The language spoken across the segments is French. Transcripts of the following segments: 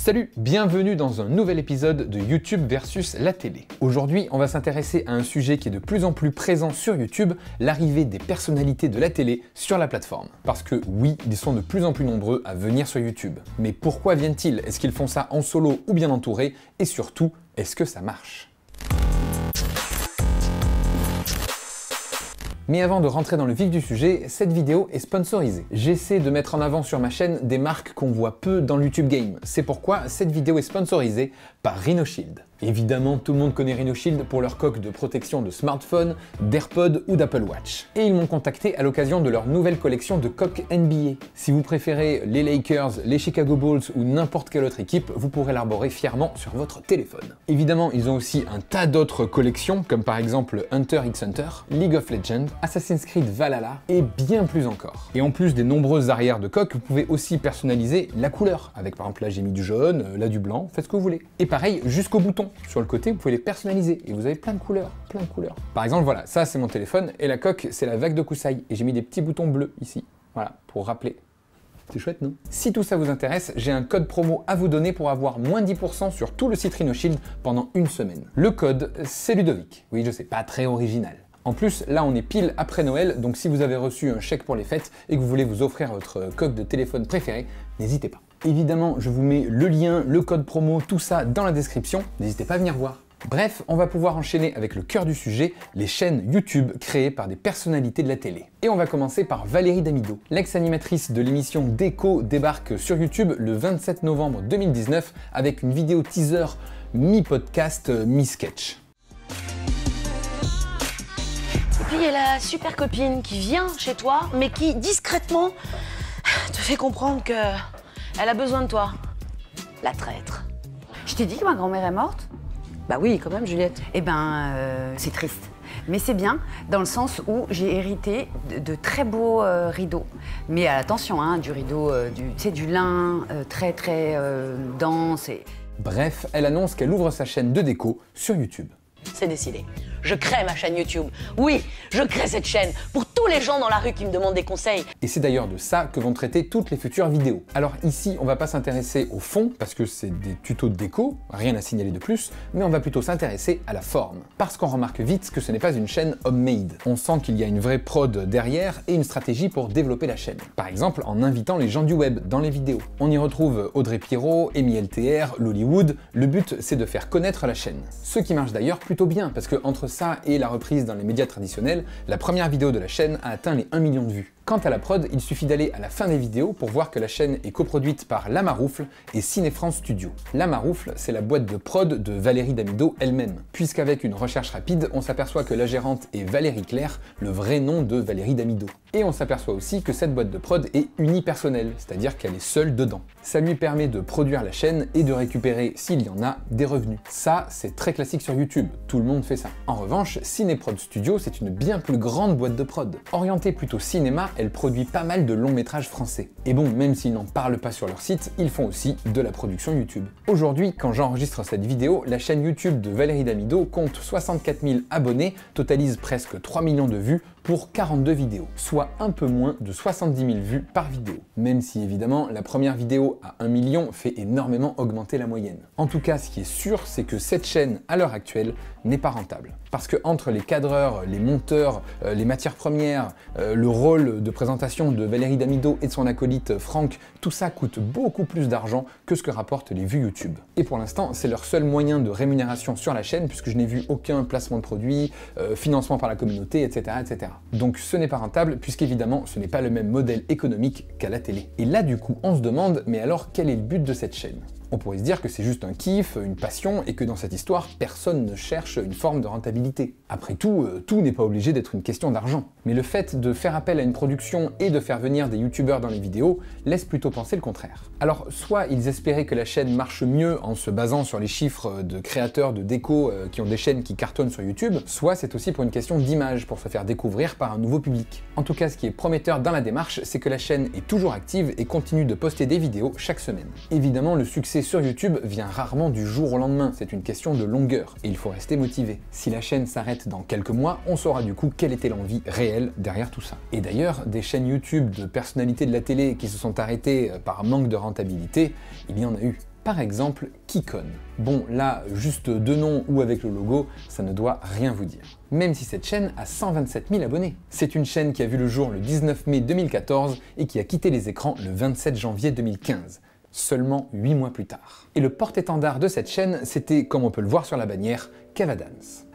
Salut, bienvenue dans un nouvel épisode de YouTube versus la télé. Aujourd'hui, on va s'intéresser à un sujet qui est de plus en plus présent sur YouTube, l'arrivée des personnalités de la télé sur la plateforme. Parce que oui, ils sont de plus en plus nombreux à venir sur YouTube. Mais pourquoi viennent-ils? Est-ce qu'ils font ça en solo ou bien entourés? Et surtout, est-ce que ça marche? Mais avant de rentrer dans le vif du sujet, cette vidéo est sponsorisée. J'essaie de mettre en avant sur ma chaîne des marques qu'on voit peu dans le YouTube Game. C'est pourquoi cette vidéo est sponsorisée par Rhino Shield. Évidemment, tout le monde connaît Rhino Shield pour leur coque de protection de smartphone, d'AirPods ou d'Apple Watch. Et ils m'ont contacté à l'occasion de leur nouvelle collection de coques NBA. Si vous préférez les Lakers, les Chicago Bulls ou n'importe quelle autre équipe, vous pourrez l'arborer fièrement sur votre téléphone. Évidemment, ils ont aussi un tas d'autres collections, comme par exemple Hunter x Hunter, League of Legends, Assassin's Creed Valhalla et bien plus encore. Et en plus des nombreuses arrières de coques, vous pouvez aussi personnaliser la couleur. Avec par exemple là j'ai mis du jaune, là du blanc, faites ce que vous voulez. Et pareil jusqu'au bouton. Sur le côté, vous pouvez les personnaliser et vous avez plein de couleurs, plein de couleurs. Par exemple, voilà, ça c'est mon téléphone et la coque c'est la vague de Kusai et j'ai mis des petits boutons bleus ici, voilà, pour rappeler. C'est chouette, non? Si tout ça vous intéresse, j'ai un code promo à vous donner pour avoir moins 10% sur tout le site Rhino Shield pendant une semaine. Le code, c'est Ludovic. Oui, je sais, pas très original. En plus, là on est pile après Noël, donc si vous avez reçu un chèque pour les fêtes et que vous voulez vous offrir votre coque de téléphone préférée, n'hésitez pas. Évidemment, je vous mets le lien, le code promo, tout ça dans la description, n'hésitez pas à venir voir. Bref, on va pouvoir enchaîner avec le cœur du sujet, les chaînes YouTube créées par des personnalités de la télé. Et on va commencer par Valérie Damido. L'ex-animatrice de l'émission Déco débarque sur YouTube le 27 novembre 2019 avec une vidéo teaser mi-podcast, mi-sketch. Et puis il y a la super copine qui vient chez toi, mais qui discrètement te fait comprendre que elle a besoin de toi. La traître. Je t'ai dit que ma grand-mère est morte? Bah oui, quand même, Juliette. Eh ben, c'est triste. Mais c'est bien, dans le sens où j'ai hérité de très beaux rideaux. Mais attention, hein, du rideau, du lin très dense. Bref, elle annonce qu'elle ouvre sa chaîne de déco sur YouTube. C'est décidé. Je crée ma chaîne YouTube. Oui, je crée cette chaîne pour tous les gens dans la rue qui me demandent des conseils. Et c'est d'ailleurs de ça que vont traiter toutes les futures vidéos. Alors ici, on va pas s'intéresser au fond, parce que c'est des tutos de déco, rien à signaler de plus, mais on va plutôt s'intéresser à la forme. Parce qu'on remarque vite que ce n'est pas une chaîne homemade. On sent qu'il y a une vraie prod derrière et une stratégie pour développer la chaîne. Par exemple, en invitant les gens du web dans les vidéos. On y retrouve Audrey Pirot, Amy LTR, Lollywood. Le but, c'est de faire connaître la chaîne. Ce qui marche d'ailleurs plutôt bien, parce que entre ça et la reprise dans les médias traditionnels, la première vidéo de la chaîne a atteint les 1 million de vues. Quant à la prod, il suffit d'aller à la fin des vidéos pour voir que la chaîne est coproduite par La Maroufle et Ciné-France Studio. La Maroufle, c'est la boîte de prod de Valérie Damido elle-même, puisqu'avec une recherche rapide, on s'aperçoit que la gérante est Valérie Claire, le vrai nom de Valérie Damido. Et on s'aperçoit aussi que cette boîte de prod est unipersonnelle, c'est-à-dire qu'elle est seule dedans. Ça lui permet de produire la chaîne et de récupérer, s'il y en a, des revenus. Ça, c'est très classique sur YouTube, tout le monde fait ça. En revanche, Ciné-Prod Studio, c'est une bien plus grande boîte de prod. Orientée plutôt cinéma, elle produit pas mal de longs métrages français. Et bon, même s'ils n'en parlent pas sur leur site, ils font aussi de la production YouTube. Aujourd'hui, quand j'enregistre cette vidéo, la chaîne YouTube de Valérie Damido compte 64 000 abonnés, totalise presque 3 millions de vues pour 42 vidéos, soit un peu moins de 70 000 vues par vidéo. Même si évidemment, la première vidéo à 1 million fait énormément augmenter la moyenne. En tout cas, ce qui est sûr, c'est que cette chaîne, à l'heure actuelle, n'est pas rentable. Parce que entre les cadreurs, les monteurs, les matières premières, le rôle de présentation de Valérie Damido et de son acolyte Franck, tout ça coûte beaucoup plus d'argent que ce que rapportent les vues YouTube. Et pour l'instant, c'est leur seul moyen de rémunération sur la chaîne, puisque je n'ai vu aucun placement de produit, financement par la communauté, etc., etc. Donc ce n'est pas rentable, puisqu'évidemment, ce n'est pas le même modèle économique qu'à la télé. Et là, du coup, on se demande, mais alors quel est le but de cette chaîne ? On pourrait se dire que c'est juste un kiff, une passion, et que dans cette histoire, personne ne cherche une forme de rentabilité. Après tout, tout n'est pas obligé d'être une question d'argent. Mais le fait de faire appel à une production et de faire venir des youtubeurs dans les vidéos laisse plutôt penser le contraire. Alors, soit ils espéraient que la chaîne marche mieux en se basant sur les chiffres de créateurs de déco qui ont des chaînes qui cartonnent sur YouTube, soit c'est aussi pour une question d'image, pour se faire découvrir par un nouveau public. En tout cas, ce qui est prometteur dans la démarche, c'est que la chaîne est toujours active et continue de poster des vidéos chaque semaine. Évidemment, le succès sur YouTube vient rarement du jour au lendemain, c'est une question de longueur, et il faut rester motivé. Si la chaîne s'arrête dans quelques mois, on saura du coup quelle était l'envie réelle derrière tout ça. Et d'ailleurs, des chaînes YouTube de personnalités de la télé qui se sont arrêtées par manque de rentabilité, il y en a eu. Par exemple, Kikon. Bon, là, juste deux noms ou avec le logo, ça ne doit rien vous dire. Même si cette chaîne a 127 000 abonnés. C'est une chaîne qui a vu le jour le 19 mai 2014 et qui a quitté les écrans le 27 janvier 2015. Seulement 8 mois plus tard. Et le porte-étendard de cette chaîne, c'était, comme on peut le voir sur la bannière, Kev Adams.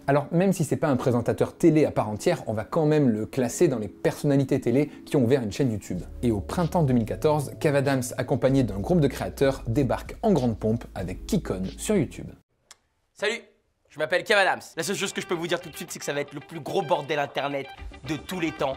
Alors même si c'est pas un présentateur télé à part entière, on va quand même le classer dans les personnalités télé qui ont ouvert une chaîne YouTube. Et au printemps 2014, Kev Adams, accompagné d'un groupe de créateurs, débarque en grande pompe avec Kikon sur YouTube. Salut, je m'appelle Kev Adams. La seule chose que je peux vous dire tout de suite, c'est que ça va être le plus gros bordel internet de tous les temps.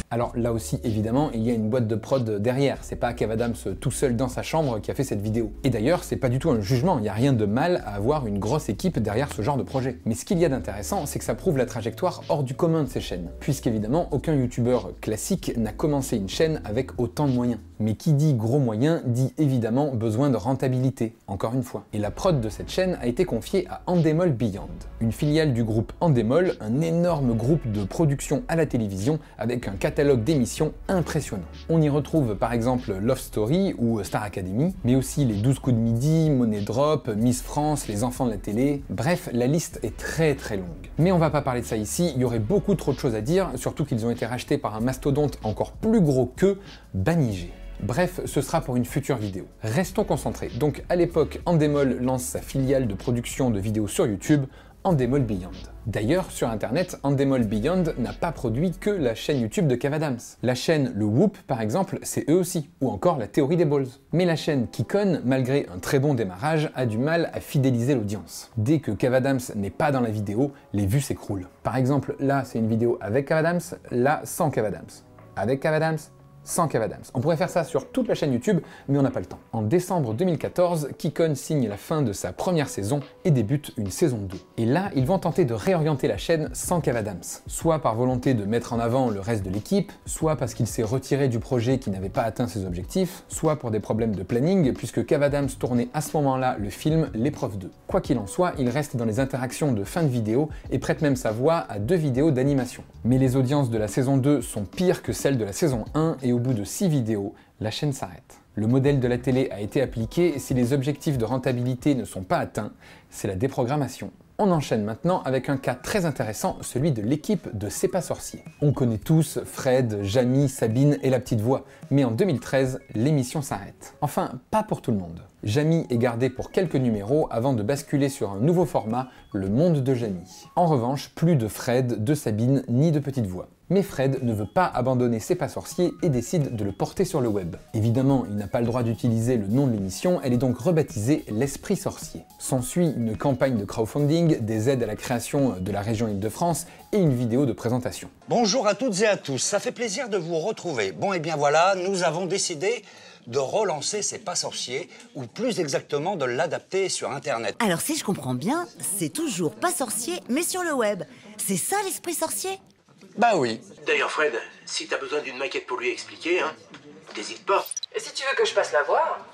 Alors là aussi, évidemment, il y a une boîte de prod derrière. C'est pas Kev Adams tout seul dans sa chambre qui a fait cette vidéo. Et d'ailleurs, c'est pas du tout un jugement, il n'y a rien de mal à avoir une grosse équipe derrière ce genre de projet. Mais ce qu'il y a d'intéressant, c'est que ça prouve la trajectoire hors du commun de ces chaînes. Puisqu'évidemment, aucun youtubeur classique n'a commencé une chaîne avec autant de moyens. Mais qui dit gros moyens, dit évidemment besoin de rentabilité, encore une fois. Et la prod de cette chaîne a été confiée à Endemol Beyond, une filiale du groupe Endemol, un énorme groupe de production à la télévision avec un catalogue d'émissions impressionnant. On y retrouve par exemple Love Story ou Star Academy, mais aussi les 12 coups de midi, Money Drop, Miss France, Les enfants de la télé, bref, la liste est très longue. Mais on va pas parler de ça ici, il y aurait beaucoup trop de choses à dire, surtout qu'ils ont été rachetés par un mastodonte encore plus gros qu'eux, Banijé. Bref, ce sera pour une future vidéo. Restons concentrés. Donc à l'époque, Endemol lance sa filiale de production de vidéos sur YouTube, Endemol Beyond. D'ailleurs, sur internet, Endemol Beyond n'a pas produit que la chaîne YouTube de Kev Adams. La chaîne Le Whoop, par exemple, c'est eux aussi, ou encore la théorie des balls. Mais la chaîne Kikon, malgré un très bon démarrage, a du mal à fidéliser l'audience. Dès que Kev Adams n'est pas dans la vidéo, les vues s'écroulent. Par exemple, là c'est une vidéo avec Kev Adams, là sans Kev Adams. Avec Kev Adams, sans Kev Adams. On pourrait faire ça sur toute la chaîne YouTube, mais on n'a pas le temps. En décembre 2014, Kikon signe la fin de sa première saison et débute une saison 2. Et là, ils vont tenter de réorienter la chaîne sans Kev Adams. Soit par volonté de mettre en avant le reste de l'équipe, soit parce qu'il s'est retiré du projet qui n'avait pas atteint ses objectifs, soit pour des problèmes de planning, puisque Kev Adams tournait à ce moment-là le film L'épreuve 2. Quoi qu'il en soit, il reste dans les interactions de fin de vidéo et prête même sa voix à 2 vidéos d'animation. Mais les audiences de la saison 2 sont pires que celles de la saison 1 et au bout de 6 vidéos, la chaîne s'arrête. Le modèle de la télé a été appliqué et si les objectifs de rentabilité ne sont pas atteints, c'est la déprogrammation. On enchaîne maintenant avec un cas très intéressant, celui de l'équipe de C'est pas sorcier. On connaît tous Fred, Jamy, Sabine et la petite voix, mais en 2013, l'émission s'arrête. Enfin, pas pour tout le monde. Jamy est gardé pour quelques numéros avant de basculer sur un nouveau format, Le Monde de Jamy. En revanche, plus de Fred, de Sabine, ni de petite voix. Mais Fred ne veut pas abandonner C'est pas sorcier et décide de le porter sur le web. Évidemment, il n'a pas le droit d'utiliser le nom de l'émission, elle est donc rebaptisée L'Esprit Sorcier. S'ensuit une campagne de crowdfunding, des aides à la création de la région Île-de-France et une vidéo de présentation. Bonjour à toutes et à tous, ça fait plaisir de vous retrouver. Bon et bien voilà, nous avons décidé de relancer C'est pas sorcier, ou plus exactement de l'adapter sur Internet. Alors si je comprends bien, c'est toujours pas sorcier, mais sur le web. C'est ça l'Esprit Sorcier ? Bah oui. D'ailleurs, Fred, si t'as besoin d'une maquette pour lui expliquer, t'hésites pas. Et si tu veux que je passe la voir,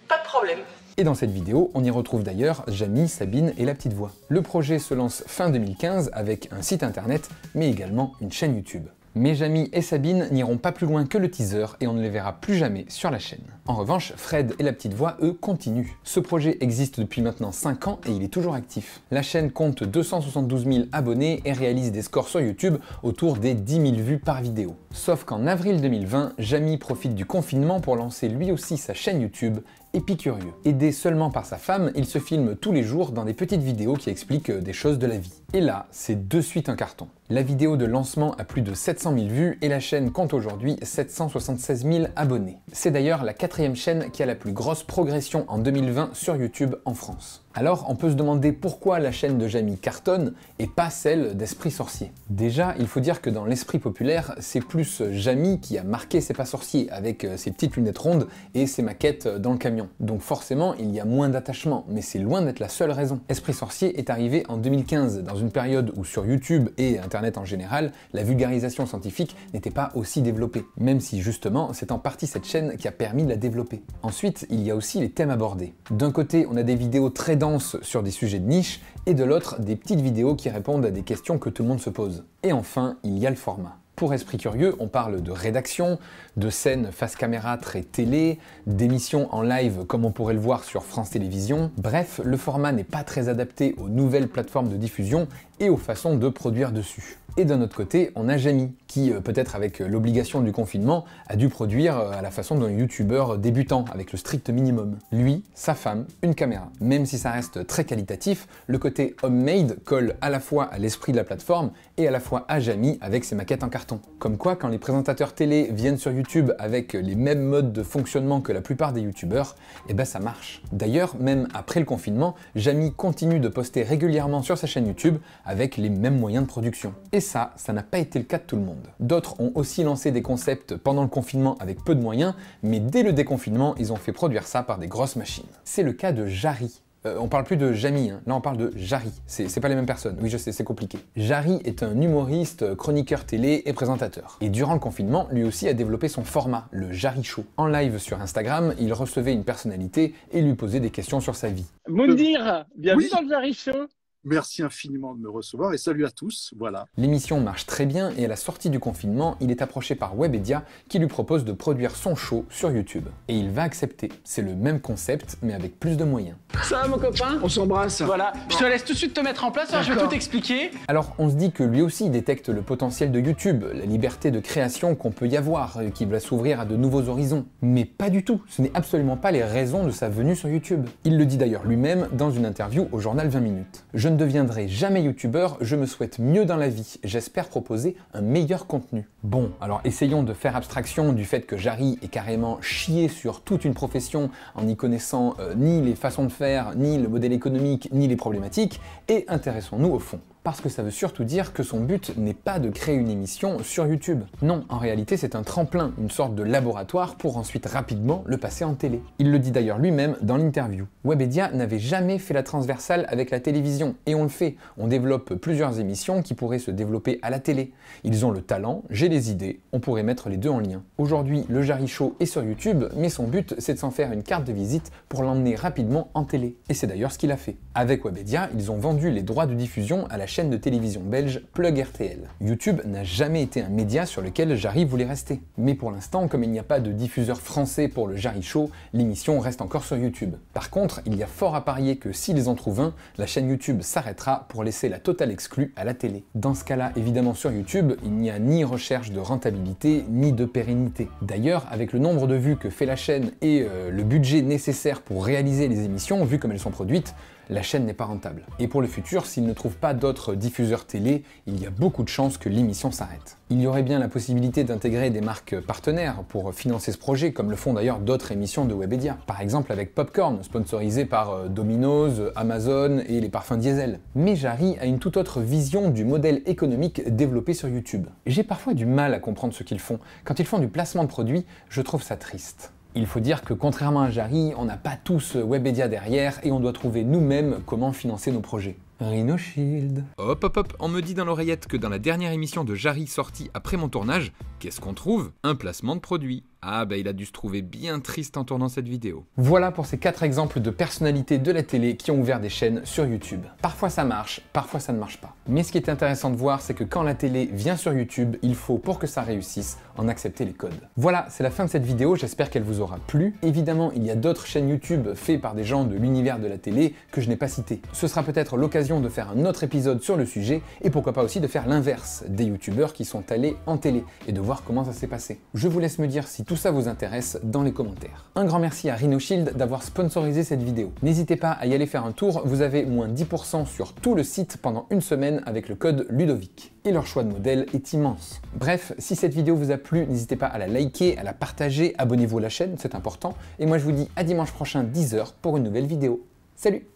pas de problème. Et dans cette vidéo, on y retrouve d'ailleurs Jamy, Sabine et la petite voix. Le projet se lance fin 2015 avec un site internet, mais également une chaîne YouTube. Mais Jamy et Sabine n'iront pas plus loin que le teaser et on ne les verra plus jamais sur la chaîne. En revanche, Fred et la petite voix, eux, continuent. Ce projet existe depuis maintenant 5 ans et il est toujours actif. La chaîne compte 272 000 abonnés et réalise des scores sur YouTube autour des 10 000 vues par vidéo. Sauf qu'en avril 2020, Jamy profite du confinement pour lancer lui aussi sa chaîne YouTube Épicurieux. Aidé seulement par sa femme, il se filme tous les jours dans des petites vidéos qui expliquent des choses de la vie. Et là, c'est de suite un carton. La vidéo de lancement a plus de 700 000 vues et la chaîne compte aujourd'hui 776 000 abonnés. C'est d'ailleurs la 4e chaîne qui a la plus grosse progression en 2020 sur YouTube en France. Alors, on peut se demander pourquoi la chaîne de Jamy cartonne et pas celle d'Esprit Sorcier. Déjà, il faut dire que dans l'esprit populaire, c'est plus Jamy qui a marqué C'est pas sorcier avec ses petites lunettes rondes et ses maquettes dans le camion. Donc forcément, il y a moins d'attachement, mais c'est loin d'être la seule raison. Esprit Sorcier est arrivé en 2015, dans une période où sur YouTube et Internet en général, la vulgarisation scientifique n'était pas aussi développée, même si justement, c'est en partie cette chaîne qui a permis de la développer. Ensuite, il y a aussi les thèmes abordés. D'un côté, on a des vidéos très denses sur des sujets de niche, et de l'autre, des petites vidéos qui répondent à des questions que tout le monde se pose. Et enfin, il y a le format. Pour esprit curieux, on parle de rédaction, de scènes face caméra très télé, d'émissions en live comme on pourrait le voir sur France Télévisions. Bref, le format n'est pas très adapté aux nouvelles plateformes de diffusion et aux façons de produire dessus. Et d'un autre côté, on a Jamy, qui, peut-être avec l'obligation du confinement, a dû produire à la façon d'un youtubeur débutant, avec le strict minimum. Lui, sa femme, une caméra. Même si ça reste très qualitatif, le côté homemade colle à la fois à l'esprit de la plateforme et à la fois à Jamy avec ses maquettes en carton. Comme quoi, quand les présentateurs télé viennent sur YouTube avec les mêmes modes de fonctionnement que la plupart des youtubeurs, eh ben ça marche. D'ailleurs, même après le confinement, Jamy continue de poster régulièrement sur sa chaîne YouTube avec les mêmes moyens de production. Et ça n'a pas été le cas de tout le monde. D'autres ont aussi lancé des concepts pendant le confinement avec peu de moyens, mais dès le déconfinement, ils ont fait produire ça par des grosses machines. C'est le cas de Jarry. On parle plus de Jamy, hein. Là on parle de Jarry, c'est pas les mêmes personnes, oui je sais, c'est compliqué. Jarry est un humoriste, chroniqueur télé et présentateur. Et durant le confinement, lui aussi a développé son format, le Jarry Show. En live sur Instagram, il recevait une personnalité et lui posait des questions sur sa vie. Moundir, bienvenue dans le Jarry Show. Merci infiniment de me recevoir et salut à tous, voilà. L'émission marche très bien et à la sortie du confinement, il est approché par Webedia qui lui propose de produire son show sur YouTube. Et il va accepter. C'est le même concept mais avec plus de moyens. Ça va mon copain? On s'embrasse. Voilà, je te laisse tout de suite te mettre en place, alors je vais tout t'expliquer. Alors on se dit que lui aussi détecte le potentiel de YouTube, la liberté de création qu'on peut y avoir, qui va s'ouvrir à de nouveaux horizons. Mais pas du tout, ce n'est absolument pas les raisons de sa venue sur YouTube. Il le dit d'ailleurs lui-même dans une interview au journal 20 minutes. Je ne deviendrai jamais youtubeur, je me souhaite mieux dans la vie, j'espère proposer un meilleur contenu. Bon, alors essayons de faire abstraction du fait que Jarry est carrément chié sur toute une profession en n'y connaissant ni les façons de faire, ni le modèle économique, ni les problématiques, et intéressons-nous au fond. Parce que ça veut surtout dire que son but n'est pas de créer une émission sur YouTube. Non, en réalité c'est un tremplin, une sorte de laboratoire pour ensuite rapidement le passer en télé. Il le dit d'ailleurs lui-même dans l'interview. Webedia n'avait jamais fait la transversale avec la télévision, et on le fait. On développe plusieurs émissions qui pourraient se développer à la télé. Ils ont le talent, j'ai les idées, on pourrait mettre les deux en lien. Aujourd'hui, le Jarry Show est sur YouTube, mais son but c'est de s'en faire une carte de visite pour l'emmener rapidement en télé. Et c'est d'ailleurs ce qu'il a fait. Avec Webedia, ils ont vendu les droits de diffusion à la chaîne de télévision belge Plug RTL. YouTube n'a jamais été un média sur lequel Jarry voulait rester. Mais pour l'instant, comme il n'y a pas de diffuseur français pour le Jarry Show, l'émission reste encore sur YouTube. Par contre, il y a fort à parier que s'ils en trouvent un, la chaîne YouTube s'arrêtera pour laisser la totale exclue à la télé. Dans ce cas-là, évidemment sur YouTube, il n'y a ni recherche de rentabilité, ni de pérennité. D'ailleurs, avec le nombre de vues que fait la chaîne et le budget nécessaire pour réaliser les émissions, vu comme elles sont produites, la chaîne n'est pas rentable. Et pour le futur, s'ils ne trouvent pas d'autres diffuseurs télé, il y a beaucoup de chances que l'émission s'arrête. Il y aurait bien la possibilité d'intégrer des marques partenaires pour financer ce projet, comme le font d'ailleurs d'autres émissions de Webedia. Par exemple avec Popcorn, sponsorisé par Domino's, Amazon et les parfums Diesel. Mais Jarry a une toute autre vision du modèle économique développé sur YouTube. J'ai parfois du mal à comprendre ce qu'ils font. Quand ils font du placement de produits, je trouve ça triste. Il faut dire que contrairement à Jarry, on n'a pas tous Webedia derrière et on doit trouver nous-mêmes comment financer nos projets. Rhino Shield. Hop hop hop, on me dit dans l'oreillette que dans la dernière émission de Jarry sortie après mon tournage, qu'est-ce qu'on trouve? Un placement de produit. Ah bah il a dû se trouver bien triste en tournant cette vidéo. Voilà pour ces 4 exemples de personnalités de la télé qui ont ouvert des chaînes sur YouTube. Parfois ça marche, parfois ça ne marche pas. Mais ce qui est intéressant de voir, c'est que quand la télé vient sur YouTube, il faut, pour que ça réussisse, en accepter les codes. Voilà, c'est la fin de cette vidéo, j'espère qu'elle vous aura plu. Évidemment, il y a d'autres chaînes YouTube faites par des gens de l'univers de la télé que je n'ai pas citées. Ce sera peut-être l'occasion de faire un autre épisode sur le sujet, et pourquoi pas aussi de faire l'inverse, des youtubeurs qui sont allés en télé, et de voir comment ça s'est passé. Je vous laisse me dire si tout ça vous intéresse dans les commentaires. Un grand merci à Rhino Shield d'avoir sponsorisé cette vidéo. N'hésitez pas à y aller faire un tour, vous avez moins 10% sur tout le site pendant une semaine avec le code Ludovic. Et leur choix de modèle est immense. Bref, si cette vidéo vous a plu, n'hésitez pas à la liker, à la partager, abonnez-vous à la chaîne, c'est important. Et moi je vous dis à dimanche prochain 10h pour une nouvelle vidéo. Salut!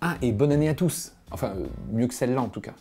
Ah, et bonne année à tous. Enfin, mieux que celle-là en tout cas.